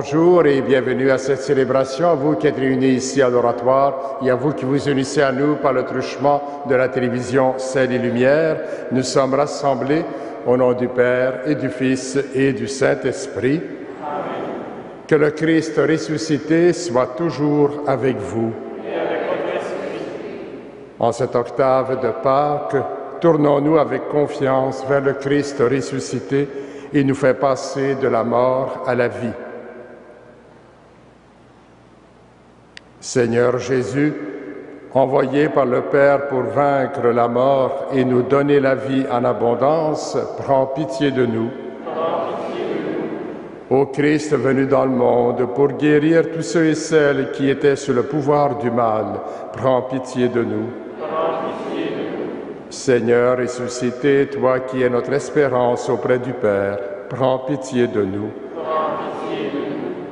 Bonjour et bienvenue à cette célébration, à vous qui êtes réunis ici à l'oratoire et à vous qui vous unissez à nous par le truchement de la télévision Ciel et Lumière. Nous sommes rassemblés au nom du Père et du Fils et du Saint-Esprit. Amen. Que le Christ ressuscité soit toujours avec vous. Et avec votre esprit. En cette octave de Pâques, tournons-nous avec confiance vers le Christ ressuscité et nous fait passer de la mort à la vie. Seigneur Jésus, envoyé par le Père pour vaincre la mort et nous donner la vie en abondance, prends pitié de nous. Ô Christ venu dans le monde pour guérir tous ceux et celles qui étaient sous le pouvoir du mal, prends pitié de nous. Seigneur ressuscité, toi qui es notre espérance auprès du Père, prends pitié de nous.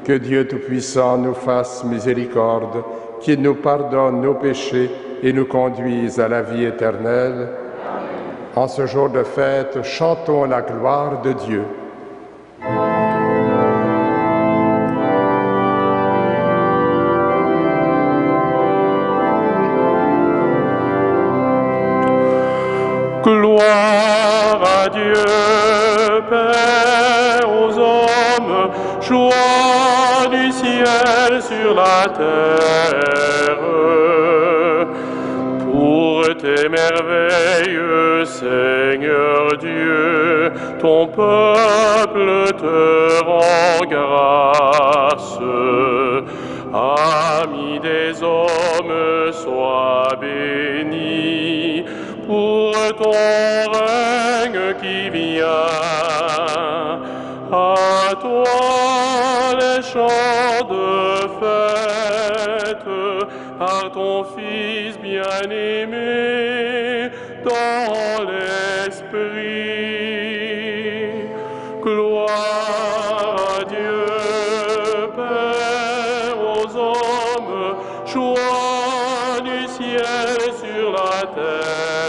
Que Dieu Tout-Puissant nous fasse miséricorde, qu'il nous pardonne nos péchés et nous conduise à la vie éternelle. Amen. En ce jour de fête, chantons la gloire de Dieu. Gloire à Dieu, Père aux hommes, joie du ciel sur la terre. Pour tes merveilles, Seigneur Dieu, ton peuple te rend grâce. Ami des hommes, sois béni pour ton règne qui vient. À toi les chants de fête, à ton Fils bien-aimé dans l'Esprit. Gloire à Dieu, Père aux hommes, joie du ciel sur la terre.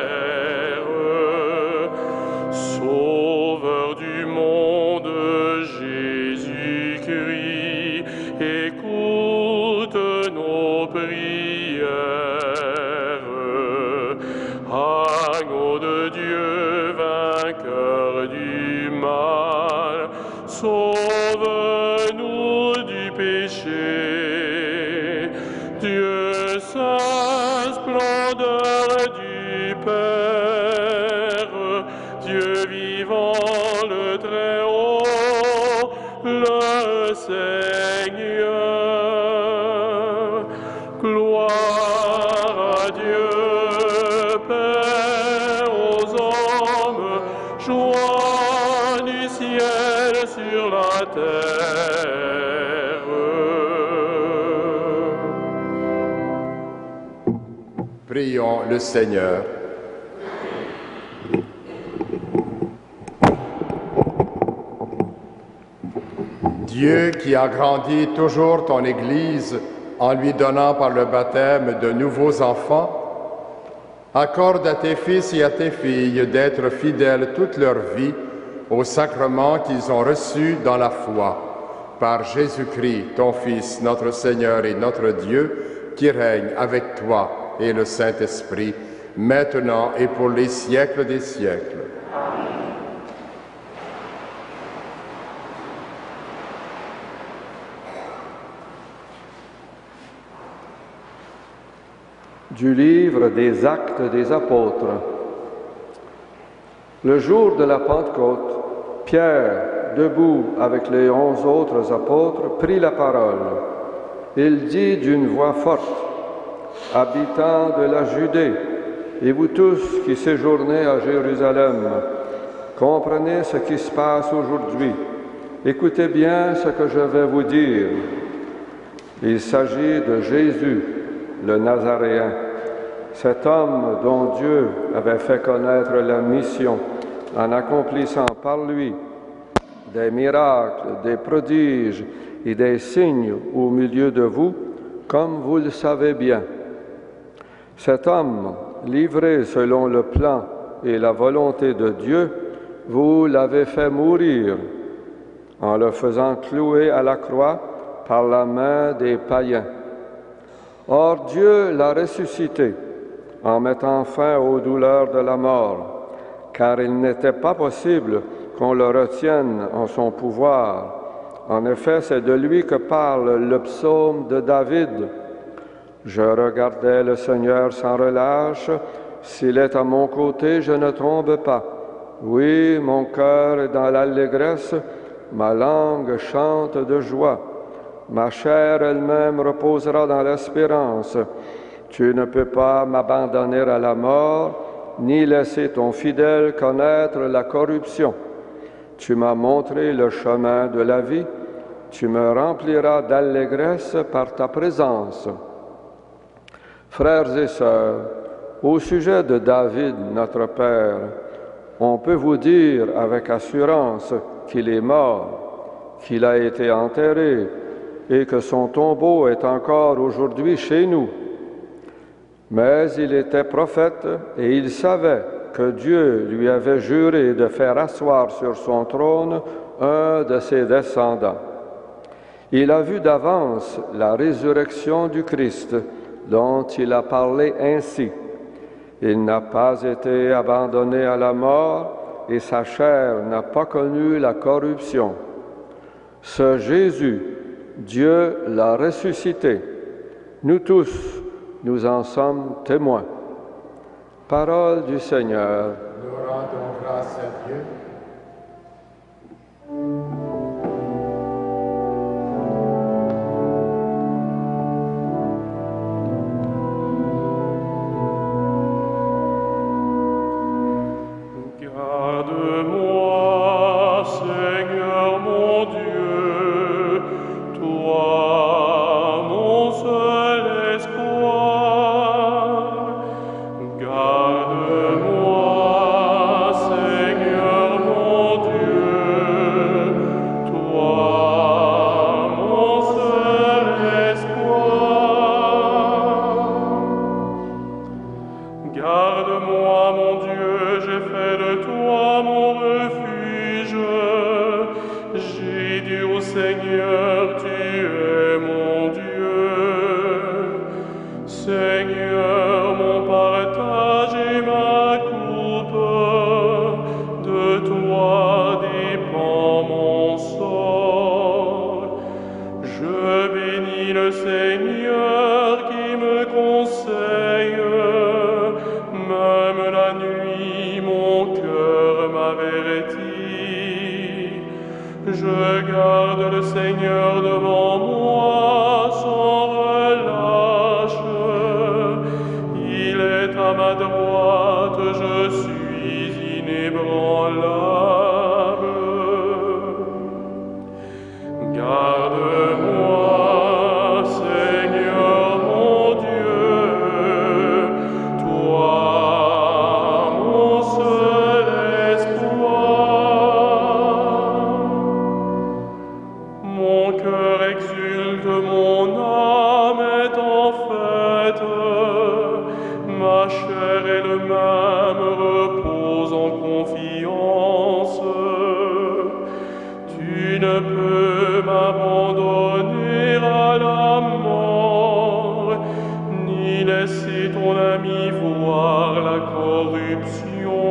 Sauveur du monde, Jésus-Christ, écoute nos prières. Agneau de Dieu, vainqueur du mal, sauve-nous du péché. Dieu saint, splendeur du Père, Dieu vivant, le Très-Haut, le Seigneur. Gloire à Dieu, Père aux hommes, joie du ciel sur la terre. Prions le Seigneur. Dieu qui agrandit toujours ton Église en lui donnant par le baptême de nouveaux enfants, accorde à tes fils et à tes filles d'être fidèles toute leur vie aux sacrements qu'ils ont reçus dans la foi. Par Jésus-Christ, ton Fils, notre Seigneur et notre Dieu, qui règne avec toi et le Saint-Esprit, maintenant et pour les siècles des siècles. Du livre des Actes des Apôtres. Le jour de la Pentecôte, Pierre, debout avec les 11 autres apôtres, prit la parole. Il dit d'une voix forte: « Habitants de la Judée, et vous tous qui séjournez à Jérusalem, comprenez ce qui se passe aujourd'hui. Écoutez bien ce que je vais vous dire. Il s'agit de Jésus, le Nazaréen, cet homme dont Dieu avait fait connaître la mission en accomplissant par lui des miracles, des prodiges et des signes au milieu de vous, comme vous le savez bien. Cet homme, livré selon le plan et la volonté de Dieu, vous l'avez fait mourir en le faisant clouer à la croix par la main des païens. Or Dieu l'a ressuscité en mettant fin aux douleurs de la mort, car il n'était pas possible qu'on le retienne en son pouvoir. En effet, c'est de lui que parle le psaume de David. « Je regardais le Seigneur sans relâche, s'il est à mon côté, je ne tombe pas. Oui, mon cœur est dans l'allégresse, ma langue chante de joie. Ma chair elle-même reposera dans l'espérance. Tu ne peux pas m'abandonner à la mort, ni laisser ton fidèle connaître la corruption. Tu m'as montré le chemin de la vie, tu me rempliras d'allégresse par ta présence. » Frères et sœurs, au sujet de David, notre Père, on peut vous dire avec assurance qu'il est mort, qu'il a été enterré, et que son tombeau est encore aujourd'hui chez nous. Mais il était prophète et il savait que Dieu lui avait juré de faire asseoir sur son trône un de ses descendants. Il a vu d'avance la résurrection du Christ, dont il a parlé ainsi. Il n'a pas été abandonné à la mort et sa chair n'a pas connu la corruption. Ce Jésus, Dieu l'a ressuscité. Nous tous, nous en sommes témoins. Parole du Seigneur. Nous rendons grâce à Dieu. Garde-moi, Seigneur mon Dieu, toi, mon seul espoir. Garde-moi, Seigneur mon Dieu, toi, mon seul espoir. Garde-moi, mon Dieu, j'ai fait de toi mon refuge. J'ai dit au Seigneur, tu es mon Dieu. Seigneur, mon partage et ma coupe, de toi dépend mon sort. Je bénis le Seigneur qui me conseille. Même la nuit, mon cœur m'avertit. Je garde le Seigneur devant moi sans relâche. Il est à ma droite, je suis inébranlable. Garde-moi, Seigneur mon Dieu, toi, mon seul espoir. Mon cœur exulte, mon âme est en fête, ma chair et le même repose en confiance. Tu ne peux m'abandonner à la mort, ni laisser ton ami voir la corruption.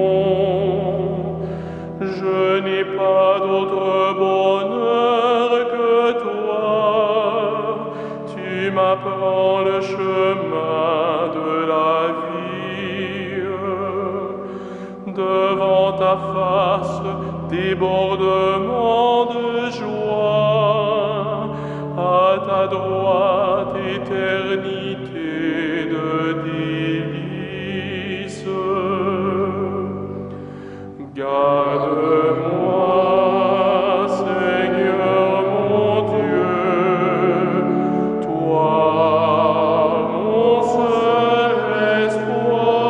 Je n'ai pas d'autre bonheur que toi. Tu m'apprends le chemin de la vie. Devant ta face, débordement de joie. À ta droite, éternité de délices. Garde-moi, Seigneur mon Dieu, toi, mon seul espoir.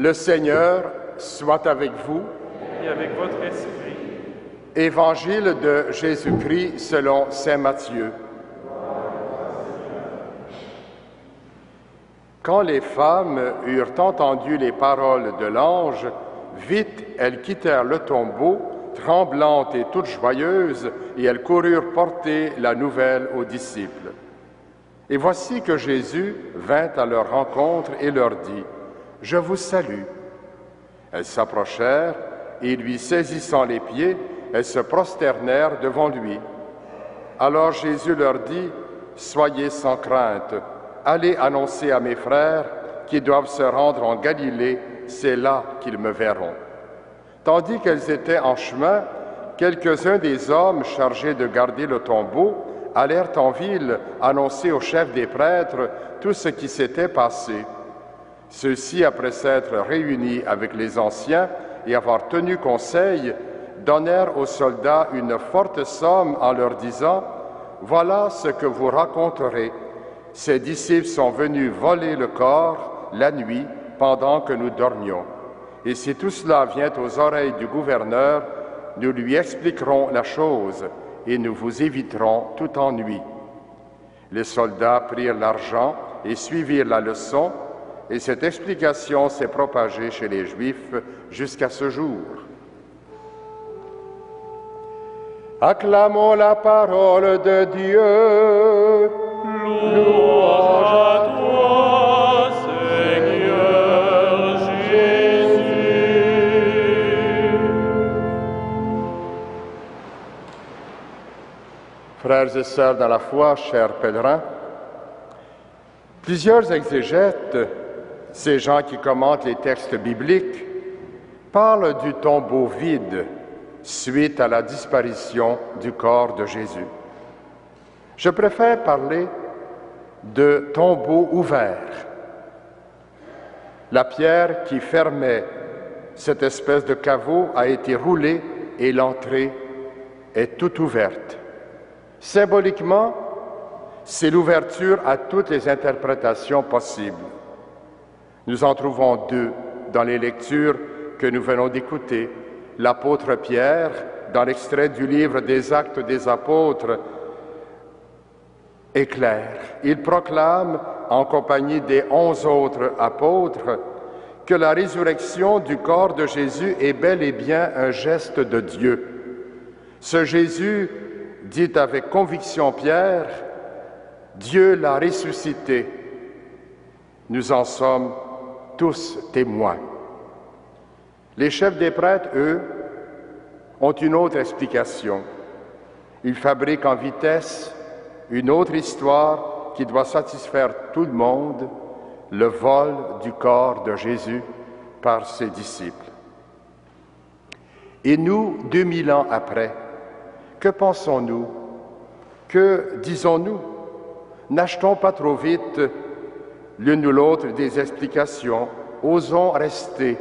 Le Seigneur soit avec vous. Et avec votre esprit. Évangile de Jésus-Christ selon saint Matthieu. Quand les femmes eurent entendu les paroles de l'ange, vite elles quittèrent le tombeau, tremblantes et toutes joyeuses, et elles coururent porter la nouvelle aux disciples. Et voici que Jésus vint à leur rencontre et leur dit, « Je vous salue. » Elles s'approchèrent et, lui saisissant les pieds, elles se prosternèrent devant lui. Alors Jésus leur dit, « Soyez sans crainte, allez annoncer à mes frères qui doivent se rendre en Galilée, c'est là qu'ils me verront. » Tandis qu'elles étaient en chemin, quelques-uns des hommes chargés de garder le tombeau allèrent en ville annoncer au chef des prêtres tout ce qui s'était passé. Ceux-ci, après s'être réunis avec les anciens et avoir tenu conseil, donnèrent aux soldats une forte somme en leur disant, « Voilà ce que vous raconterez. Ces disciples sont venus voler le corps la nuit pendant que nous dormions. Et si tout cela vient aux oreilles du gouverneur, nous lui expliquerons la chose et nous vous éviterons tout ennui. » Les soldats prirent l'argent et suivirent la leçon, et cette explication s'est propagée chez les Juifs jusqu'à ce jour. Acclamons la parole de Dieu. Louange à toi, Seigneur Jésus. Frères et sœurs dans la foi, chers pèlerins, plusieurs exégètes, ces gens qui commentent les textes bibliques, parlent du tombeau vide suite à la disparition du corps de Jésus. Je préfère parler de tombeau ouvert. La pierre qui fermait cette espèce de caveau a été roulée et l'entrée est toute ouverte. Symboliquement, c'est l'ouverture à toutes les interprétations possibles. Nous en trouvons deux dans les lectures que nous venons d'écouter. L'apôtre Pierre, dans l'extrait du livre des Actes des Apôtres, est clair. Il proclame, en compagnie des 11 autres apôtres, que la résurrection du corps de Jésus est bel et bien un geste de Dieu. Ce Jésus, dit avec conviction Pierre, Dieu l'a ressuscité. Nous en sommes tous témoins. Les chefs des prêtres, eux, ont une autre explication. Ils fabriquent en vitesse une autre histoire qui doit satisfaire tout le monde, le vol du corps de Jésus par ses disciples. Et nous, 2000 ans après, que pensons-nous? Que disons-nous? N'achetons pas trop vite l'une ou l'autre des explications. Osons rester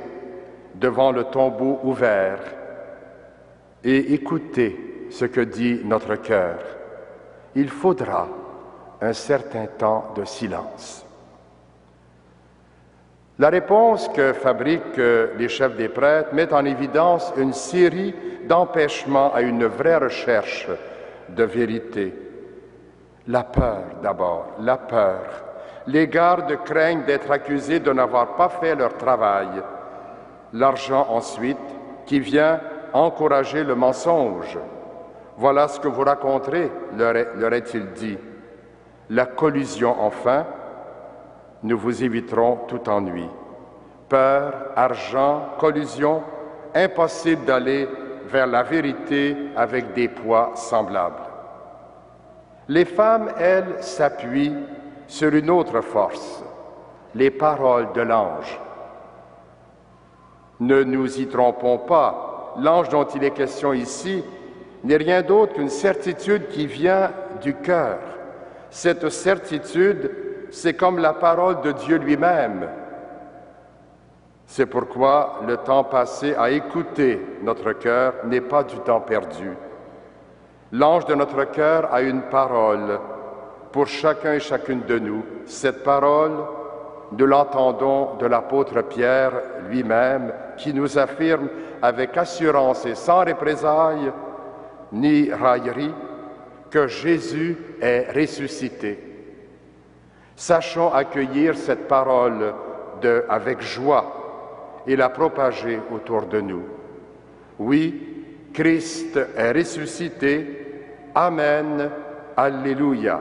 devant le tombeau ouvert et écouter ce que dit notre cœur. Il faudra un certain temps de silence. La réponse que fabriquent les chefs des prêtres met en évidence une série d'empêchements à une vraie recherche de vérité. La peur d'abord, la peur. Les gardes craignent d'être accusés de n'avoir pas fait leur travail. L'argent ensuite, qui vient encourager le mensonge. Voilà ce que vous raconterez, leur est-il dit. La collusion enfin, nous vous éviterons tout ennui. Peur, argent, collusion, impossible d'aller vers la vérité avec des poids semblables. Les femmes, elles, s'appuient sur une autre force, les paroles de l'ange. Ne nous y trompons pas, l'ange dont il est question ici n'est rien d'autre qu'une certitude qui vient du cœur. Cette certitude, c'est comme la parole de Dieu lui-même. C'est pourquoi le temps passé à écouter notre cœur n'est pas du temps perdu. L'ange de notre cœur a une parole pour chacun et chacune de nous. Cette parole, nous l'entendons de l'apôtre Pierre lui-même, qui nous affirme avec assurance et sans représailles ni raillerie que Jésus est ressuscité. Sachons accueillir cette parole avec joie et la propager autour de nous. Oui, Christ est ressuscité. Amen. Alléluia.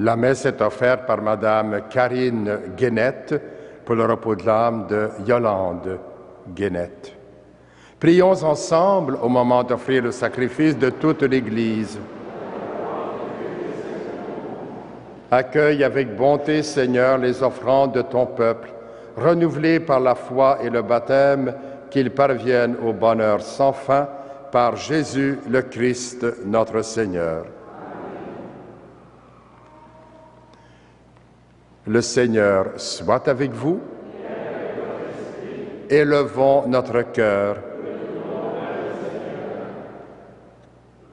La messe est offerte par Madame Karine Guénette pour le repos de l'âme de Yolande Guénette. Prions ensemble au moment d'offrir le sacrifice de toute l'Église. Accueille avec bonté, Seigneur, les offrandes de ton peuple, renouvelées par la foi et le baptême, qu'ils parviennent au bonheur sans fin par Jésus le Christ, notre Seigneur. Le Seigneur soit avec vous. Élevons notre cœur.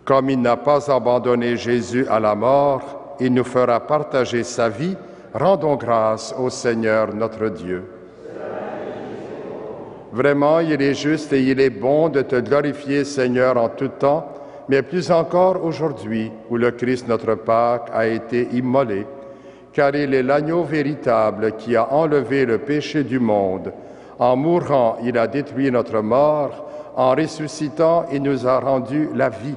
Comme il n'a pas abandonné Jésus à la mort, il nous fera partager sa vie. Rendons grâce au Seigneur notre Dieu. Vraiment, il est juste et il est bon de te glorifier, Seigneur, en tout temps, mais plus encore aujourd'hui, où le Christ, notre Pâque, a été immolé, car il est l'agneau véritable qui a enlevé le péché du monde. En mourant, il a détruit notre mort. En ressuscitant, il nous a rendu la vie.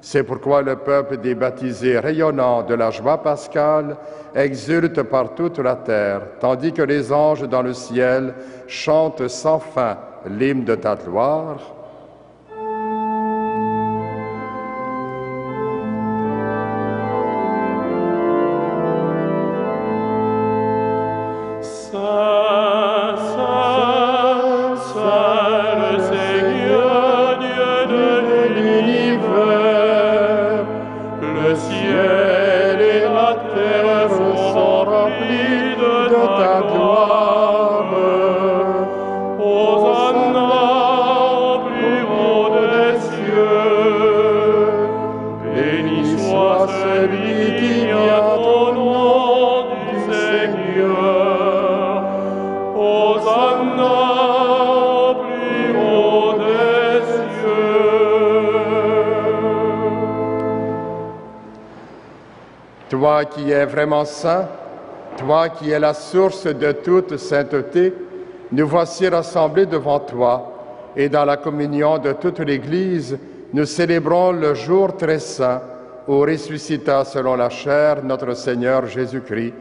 C'est pourquoi le peuple des baptisés, rayonnant de la joie pascale, exulte par toute la terre, tandis que les anges dans le ciel chantent sans fin l'hymne de ta gloire. Toi qui es vraiment saint, toi qui es la source de toute sainteté, nous voici rassemblés devant toi et dans la communion de toute l'Église, nous célébrons le jour très saint où ressuscita selon la chair notre Seigneur Jésus-Christ.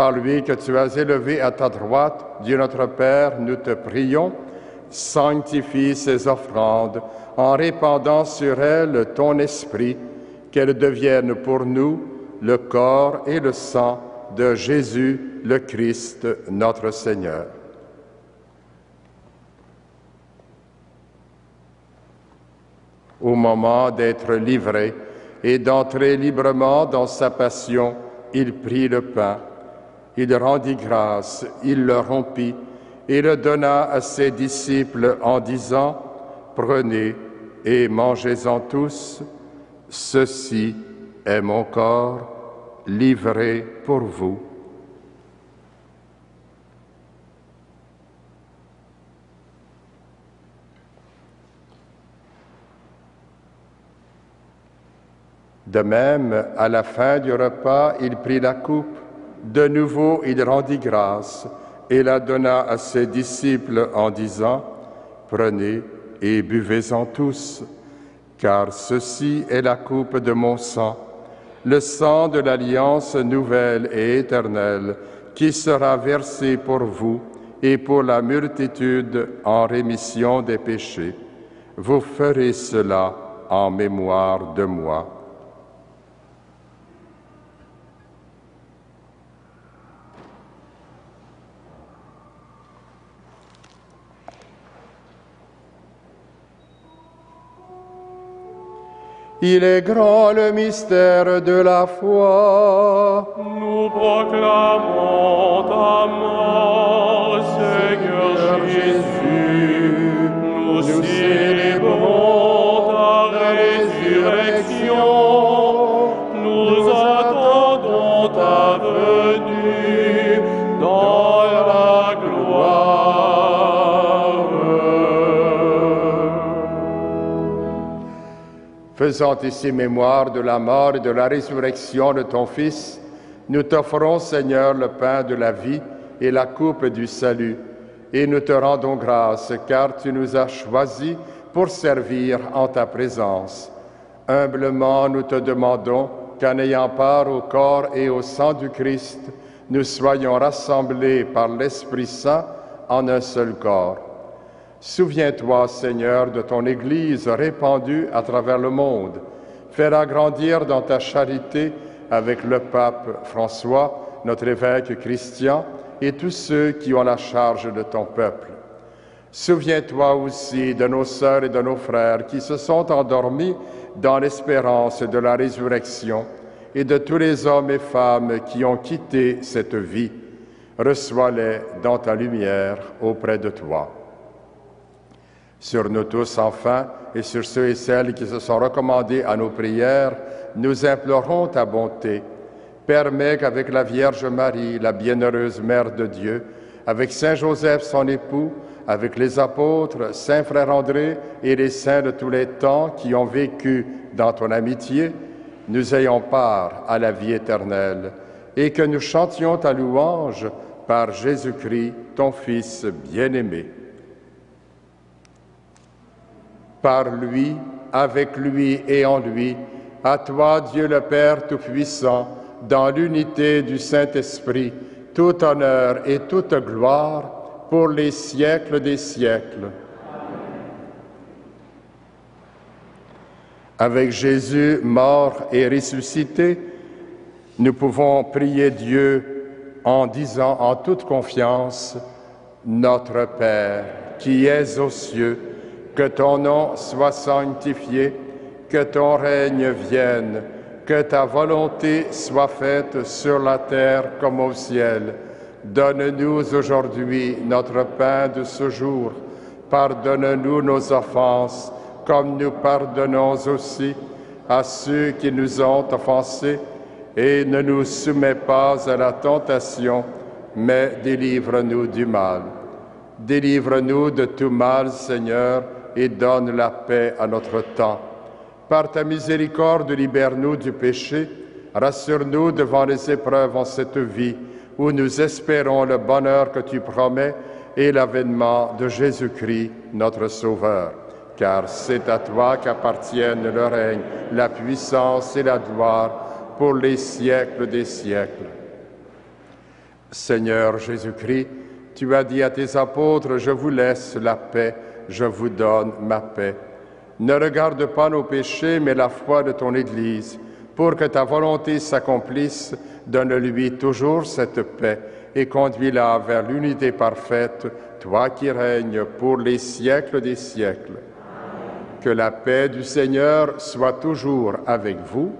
par lui que tu as élevé à ta droite, Dieu notre Père, nous te prions, sanctifie ces offrandes en répandant sur elles ton esprit, qu'elles deviennent pour nous le corps et le sang de Jésus le Christ, notre Seigneur. Au moment d'être livré et d'entrer librement dans sa passion, il prit le pain, il rendit grâce, il le rompit et le donna à ses disciples en disant, « Prenez et mangez-en tous, ceci est mon corps livré pour vous. » De même, à la fin du repas, il prit la coupe. De nouveau, il rendit grâce et la donna à ses disciples en disant, « Prenez et buvez-en tous, car ceci est la coupe de mon sang, le sang de l'alliance nouvelle et éternelle, qui sera versé pour vous et pour la multitude en rémission des péchés. Vous ferez cela en mémoire de moi. » Il est grand le mystère de la foi. Nous proclamons ta mort, Seigneur Jésus. Nous célébrons ta résurrection. Nous attendons ta venue dans la gloire. Faisant ici mémoire de la mort et de la résurrection de ton Fils, nous t'offrons, Seigneur, le pain de la vie et la coupe du salut, et nous te rendons grâce, car tu nous as choisis pour servir en ta présence. Humblement, nous te demandons qu'en ayant part au corps et au sang du Christ, nous soyons rassemblés par l'Esprit Saint en un seul corps. Souviens-toi, Seigneur, de ton Église répandue à travers le monde. Fais-la grandir dans ta charité avec le pape François, notre évêque Christian, et tous ceux qui ont la charge de ton peuple. Souviens-toi aussi de nos sœurs et de nos frères qui se sont endormis dans l'espérance de la résurrection et de tous les hommes et femmes qui ont quitté cette vie. Reçois-les dans ta lumière auprès de toi. Sur nous tous, enfin, et sur ceux et celles qui se sont recommandés à nos prières, nous implorons ta bonté. Permets qu'avec la Vierge Marie, la bienheureuse Mère de Dieu, avec Saint Joseph, son époux, avec les apôtres, Saint Frère André et les saints de tous les temps qui ont vécu dans ton amitié, nous ayons part à la vie éternelle et que nous chantions ta louange par Jésus-Christ, ton Fils bien-aimé. Par lui, avec lui et en lui, à toi, Dieu le Père Tout-Puissant, dans l'unité du Saint-Esprit, tout honneur et toute gloire pour les siècles des siècles. Avec Jésus mort et ressuscité, nous pouvons prier Dieu en disant en toute confiance, « Notre Père, qui es aux cieux, que ton nom soit sanctifié, que ton règne vienne, que ta volonté soit faite sur la terre comme au ciel. Donne-nous aujourd'hui notre pain de ce jour. Pardonne-nous nos offenses, comme nous pardonnons aussi à ceux qui nous ont offensés, et ne nous soumets pas à la tentation, mais délivre-nous du mal. Délivre-nous de tout mal, Seigneur, et donne la paix à notre temps. Par ta miséricorde, libère-nous du péché, rassure-nous devant les épreuves en cette vie, où nous espérons le bonheur que tu promets et l'avènement de Jésus-Christ, notre Sauveur. Car c'est à toi qu'appartiennent le règne, la puissance et la gloire pour les siècles des siècles. Seigneur Jésus-Christ, tu as dit à tes apôtres, je vous laisse la paix, je vous donne ma paix. Ne regarde pas nos péchés, mais la foi de ton Église. Pour que ta volonté s'accomplisse, donne-lui toujours cette paix et conduis-la vers l'unité parfaite, toi qui règnes pour les siècles des siècles. Que la paix du Seigneur soit toujours avec vous.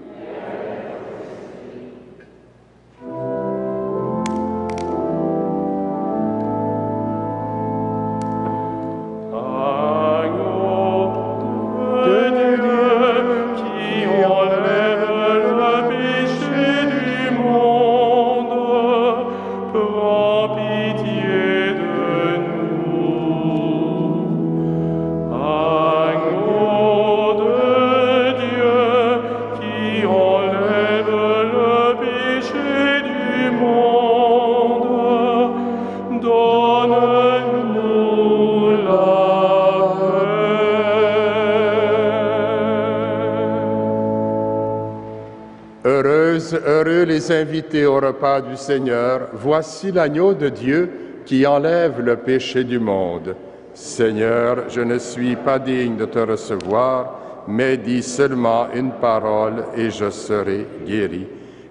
Heureux les invités au repas du Seigneur. Voici l'agneau de Dieu qui enlève le péché du monde. Seigneur, je ne suis pas digne de te recevoir, mais dis seulement une parole et je serai guéri.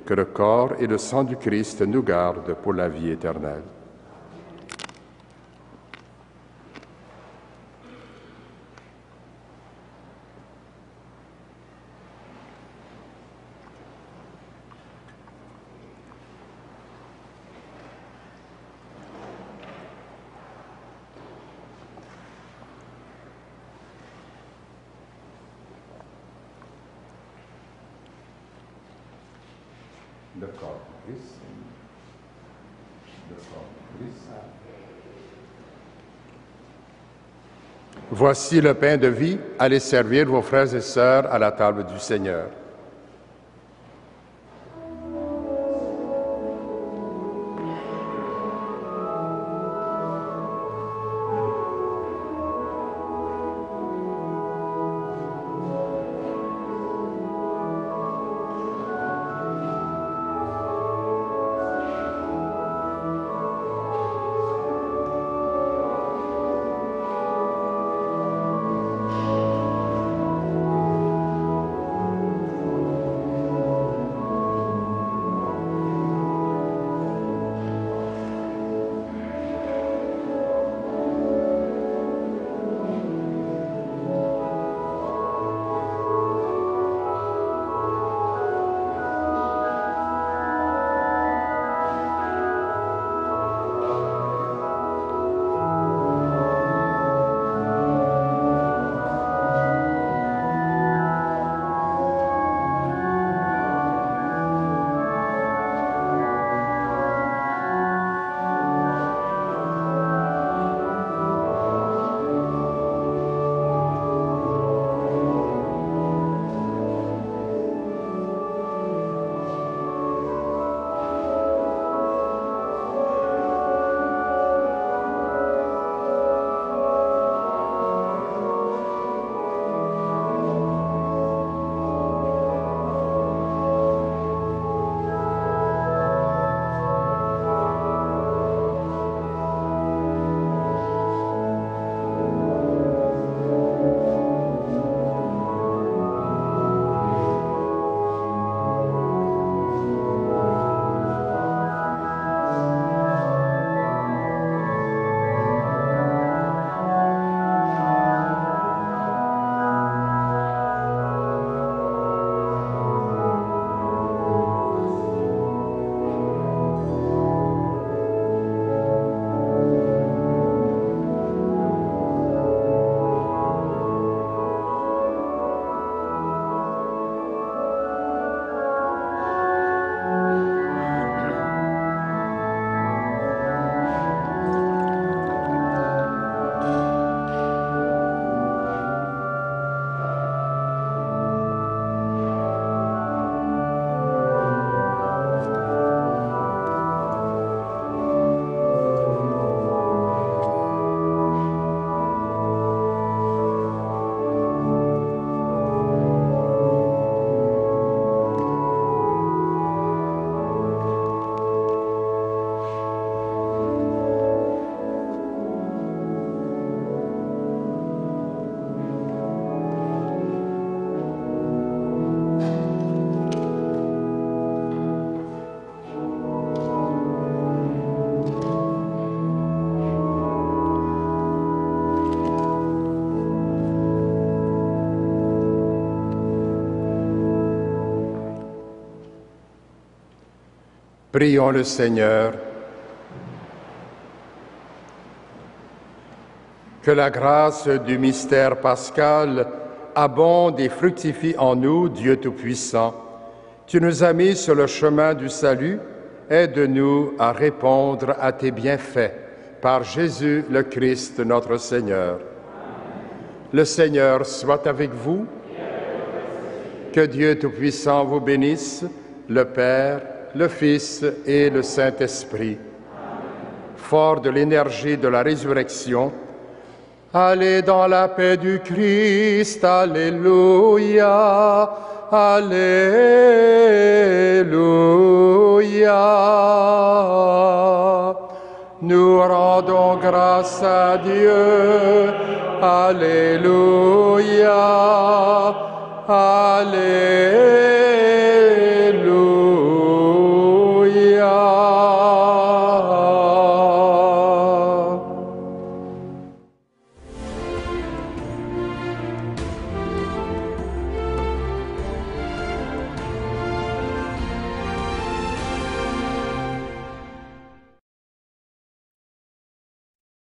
Que le corps et le sang du Christ nous gardent pour la vie éternelle. Le corps du Christ. Le corps du Christ. Voici le pain de vie. Allez servir vos frères et sœurs à la table du Seigneur. Prions le Seigneur. Que la grâce du mystère pascal abonde et fructifie en nous, Dieu Tout-Puissant. Tu nous as mis sur le chemin du salut. Aide-nous à répondre à tes bienfaits. Par Jésus le Christ, notre Seigneur. Le Seigneur soit avec vous. Que Dieu Tout-Puissant vous bénisse, le Père, le Fils et le Saint-Esprit. Fort de l'énergie de la résurrection, allez dans la paix du Christ. Alléluia, Alléluia. Nous rendons grâce à Dieu. Alléluia, Alléluia.